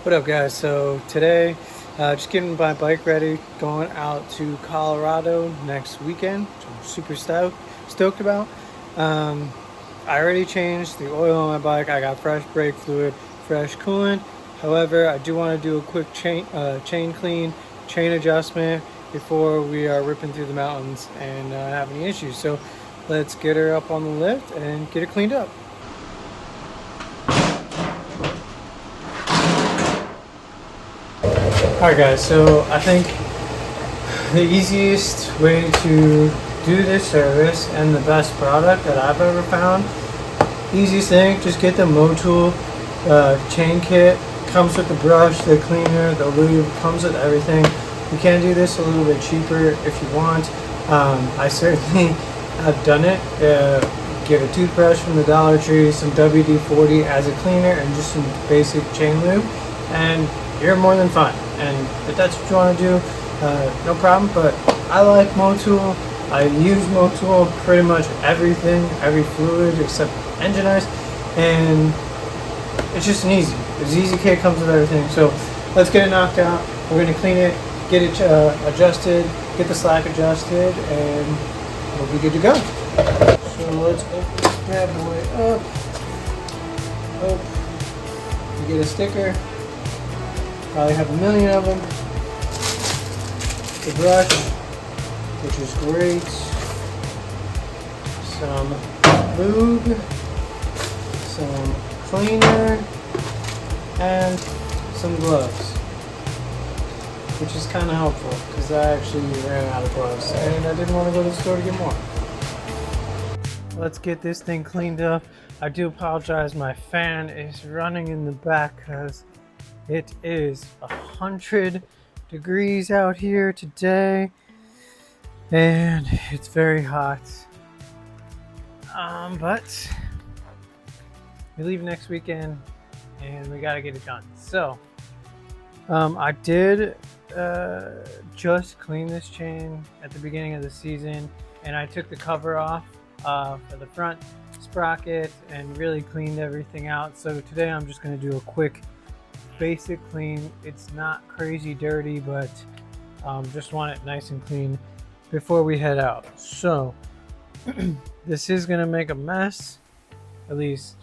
What up, guys? So today, just getting my bike ready, going out to Colorado next weekend, which I'm super stoked about. Um, I already changed the oil on my bike. I got fresh brake fluid, fresh coolant. However, I do want to do a quick chain clean, chain adjustment before we are ripping through the mountains and have any issues. So let's get her up on the lift and get it cleaned up. Alright guys, so I think the easiest way to do this service and the best product that I've ever found, easiest thing, just get the Motul chain kit. Comes with the brush, the cleaner, the lube, comes with everything. You can do this a little bit cheaper if you want. I certainly have done it. Get a toothbrush from the Dollar Tree, some WD-40 as a cleaner, and just some basic chain lube, and you're more than fine. And if that's what you want to do, no problem. But I like Motul. I use Motul pretty much everything, every fluid except engine ice, and it's just an easy kit, comes with everything. So let's get it knocked out. We're gonna clean it, get it adjusted, get the slack adjusted, and we'll be good to go. So let's open this bad boy up. You get a sticker. Probably have a million of them. The brush, which is great. Some lube, some cleaner, and some gloves, which is kind of helpful because I actually ran out of gloves and I didn't want to go to the store to get more. Let's get this thing cleaned up. I do apologize, my fan is running in the back because it is 100 degrees out here today and it's very hot. But we leave next weekend and we gotta get it done. So I did just clean this chain at the beginning of the season, and I took the cover off for the front sprocket and really cleaned everything out. So today I'm just going to do a quick basic clean. It's not crazy dirty, but just want it nice and clean before we head out. So this is going to make a mess. At least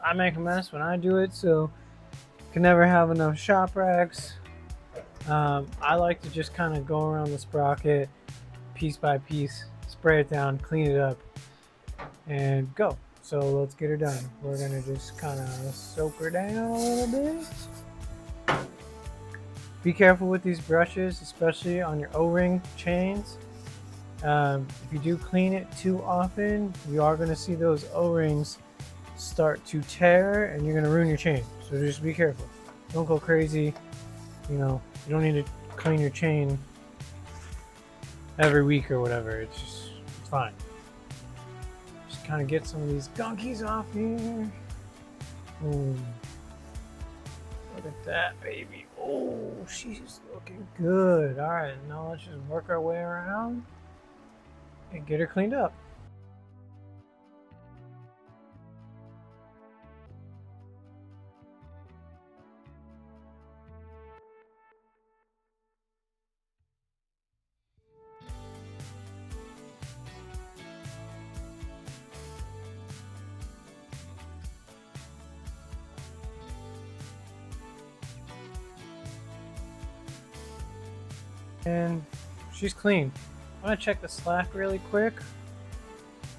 I make a mess when I do it, so you can never have enough shop rags. I like to just kind of go around the sprocket piece by piece, spray it down, clean it up, and go. So let's get her done. We're gonna just kind of soak her down a little bit. Be careful with these brushes, especially on your O-ring chains. If you do clean it too often, you are going to see those O-rings start to tear and you're going to ruin your chain. So just be careful. Don't go crazy. You know, you don't need to clean your chain every week or whatever. It's fine. Just kind of get some of these gunkies off here. Boom. Look at that, baby. Oh, she's looking good. All right, now let's just work our way around and get her cleaned up. And she's clean. I'm gonna check the slack really quick.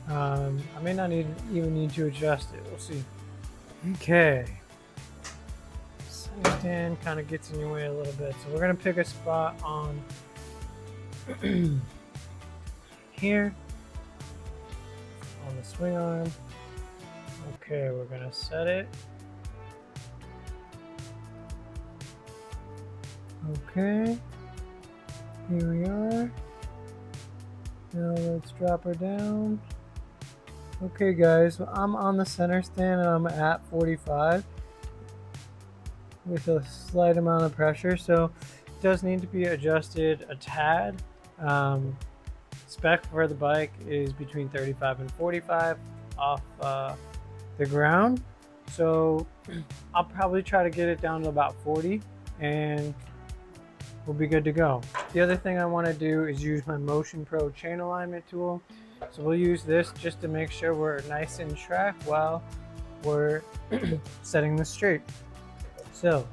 I may not even need to adjust it. We'll see. Okay. Stand kind of gets in your way a little bit, so we're gonna pick a spot on here on the swing arm. Okay, we're gonna set it. Okay. Here we are. Now let's drop her down. Okay guys, I'm on the center stand and I'm at 45 with a slight amount of pressure, so it does need to be adjusted a tad. Spec for the bike is between 35 and 45 off the ground. So I'll probably try to get it down to about 40 and we'll be good to go. The other thing I want to do is use my Motion Pro chain alignment tool. So we'll use this just to make sure we're nice and track while we're setting this straight. So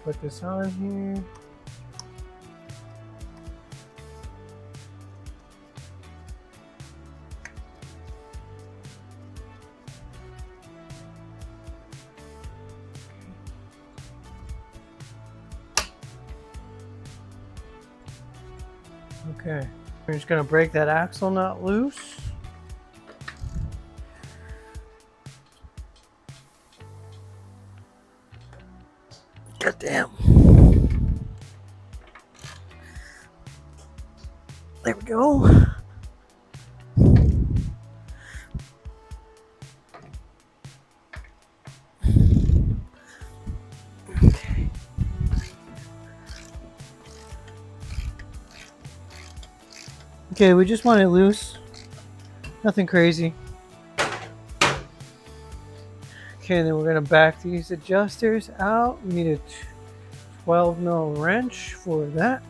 put this on here. Okay, we're just gonna break that axle nut loose. God damn. There we go. Okay. Okay, we just want it loose. Nothing crazy. Okay, then we're gonna back these adjusters out. We need a 12 mil wrench for that.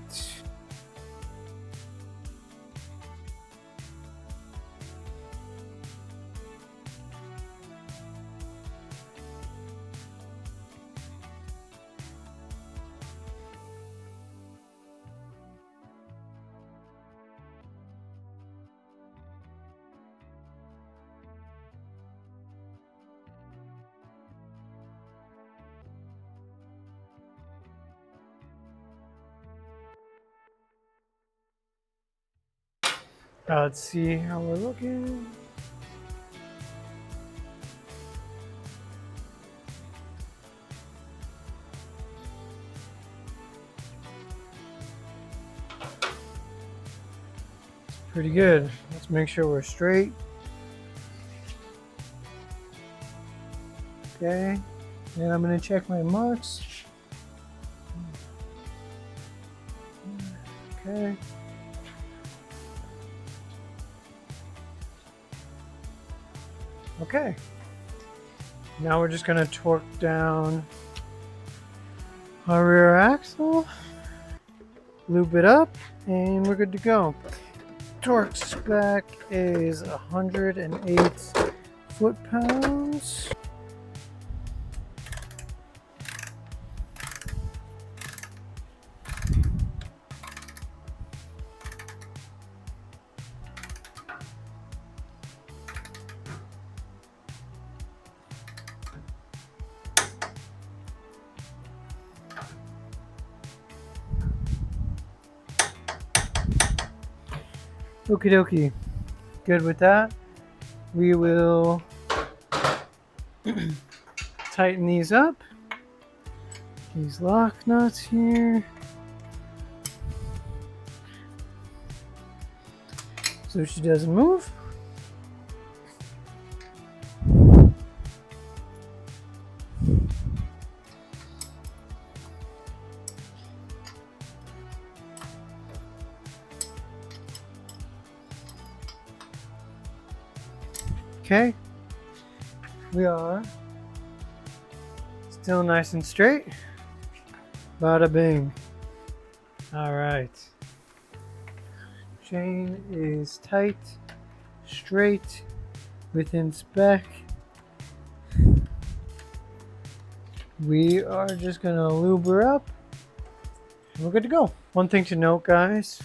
Let's see how we're looking. Pretty good. Let's make sure we're straight. Okay, and I'm gonna check my marks. Okay. Okay. Now we're just gonna torque down our rear axle, lube it up, and we're good to go. Torque spec is 108 foot-pounds. Okie dokie. Good with that. We will tighten these up. These lock nuts here. So she doesn't move. Okay, we are still nice and straight. Bada bing. All right. Chain is tight, straight, within spec. We are just gonna lube her up and we're good to go. One thing to note, guys,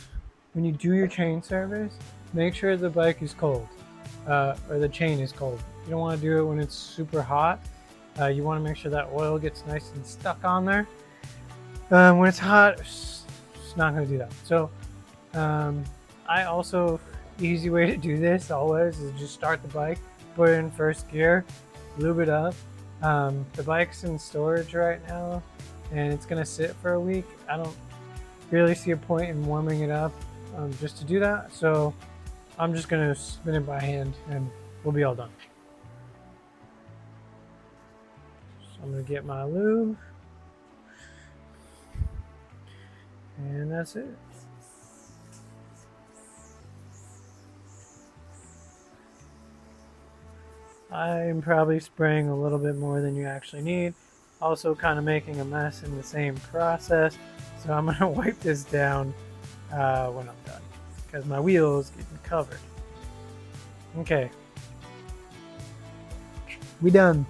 when you do your chain service, make sure the bike is cold. Or the chain is cold. You don't want to do it when it's super hot. You want to make sure that oil gets nice and stuck on there. When it's hot, it's not going to do that. So I also, easy way to do this always is just start the bike, put it in first gear, lube it up. The bike's in storage right now and it's going to sit for a week. I don't really see a point in warming it up just to do that. So I'm just gonna spin it by hand and we'll be all done. So I'm gonna get my lube. And that's it. I'm probably spraying a little bit more than you actually need. Also kind of making a mess in the same process. So I'm going to wipe this down when I'm done. Because my wheel is getting covered. Okay. We done.